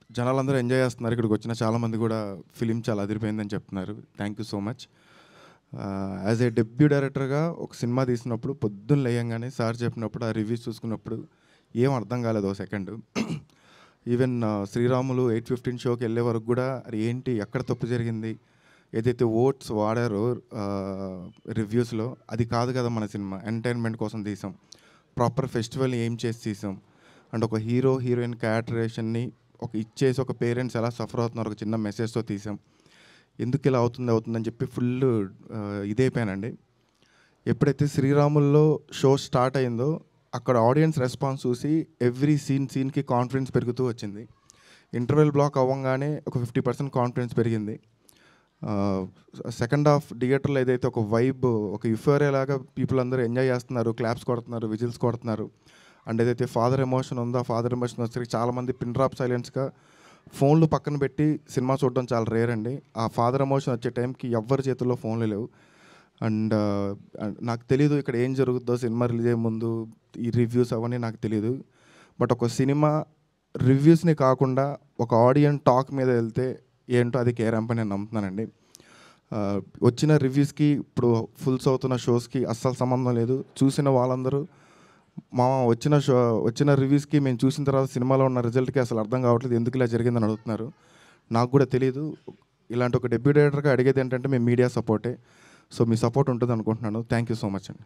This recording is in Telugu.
జనాలందరూ ఎంజాయ్ చేస్తున్నారు. ఇక్కడికి వచ్చిన చాలామంది కూడా ఫిలిం చాలా అదిరిపోయిందని చెప్తున్నారు. Thank you so much. As a debut డైరెక్టర్గా ఒక సినిమా తీసినప్పుడు పొద్దున్న లేయంగానే సార్ చెప్పినప్పుడు ఆ రివ్యూస్ చూసుకున్నప్పుడు ఏం అర్థం కాలేదు ఒక సెకండ్. ఈవెన్ శ్రీరాములు 8:15 షోకి వెళ్ళే వరకు కూడా అది ఏంటి, ఎక్కడ తప్పు జరిగింది, ఏదైతే ఓట్స్ వాడారో రివ్యూస్లో అది కాదు కదా మన సినిమా. ఎంటర్టైన్మెంట్ కోసం తీసాం, ప్రాపర్ ఫెస్టివల్ ఏం చేసి తీసాం. అండ్ ఒక హీరో హీరోయిన్ క్యారెక్టరేషన్ని ఇచ్చేసి ఒక పేరెంట్స్ ఎలా సఫర్ అవుతున్నారు ఒక చిన్న మెసేజ్తో తీసాం. ఎందుకు ఇలా అవుతుందని చెప్పి ఫుల్ ఇదైపోయానండి. ఎప్పుడైతే శ్రీరాముల్లో షో స్టార్ట్ అయిందో అక్కడ ఆడియన్స్ రెస్పాన్స్ చూసి ఎవ్రీ సీన్కి కాన్ఫిడెన్స్ పెరుగుతూ వచ్చింది. ఇంటర్వెల్ బ్లాక్ అవ్వగానే ఒక 50% కాన్ఫిడెన్స్ పెరిగింది. సెకండ్ హాఫ్ థియేటర్లో ఏదైతే ఒక వైబ్, ఒక యుఫోరియా లాగా పీపుల్ అందరూ ఎంజాయ్ చేస్తున్నారు, క్లాప్స్ కొడుతున్నారు, విజిల్స్ కొడుతున్నారు. అండ్ ఏదైతే ఫాదర్ ఎమోషన్ ఉందో ఆ ఫాదర్ ఎమోషన్ వచ్చేసరికి చాలామంది పిన్ డ్రాప్ సైలెన్స్గా ఫోన్లు పక్కన పెట్టి సినిమా చూడడం చాలా రేర్ అండి. ఆ ఫాదర్ ఎమోషన్ వచ్చే టైంకి ఎవ్వరి చేతుల్లో ఫోన్లు లేవు. అండ్ నాకు తెలీదు ఇక్కడ ఏం జరుగుతుందో సినిమా రిలీజ్ అయ్యే ముందు, ఈ రివ్యూస్ అవన్నీ నాకు తెలీదు. బట్ ఒక సినిమా రివ్యూస్ని కాకుండా ఒక ఆడియన్స్ టాక్ మీద వెళ్తే ఏంటో అది కేరాంప్ అని నేను నమ్ముతున్నానండి. వచ్చిన రివ్యూస్కి ఇప్పుడు ఫుల్స్ అవుతున్న షోస్కి అస్సలు సంబంధం లేదు. చూసిన వాళ్ళందరూ వచ్చిన రివ్యూస్కి మేము చూసిన తర్వాత సినిమాలో ఉన్న రిజల్ట్కి అసలు అర్థం కావట్లేదు, ఎందుకు ఇలా జరిగిందని అడుగుతున్నారు. నాకు కూడా తెలియదు. ఇలాంటి ఒక డెబ్యూ డైరెక్టర్గా అడిగేది ఏంటంటే మేము మీడియా సపోర్టే. సో మీ సపోర్ట్ ఉంటుంది అనుకుంటున్నాను. థ్యాంక్ యూ సో మచ్ అండి.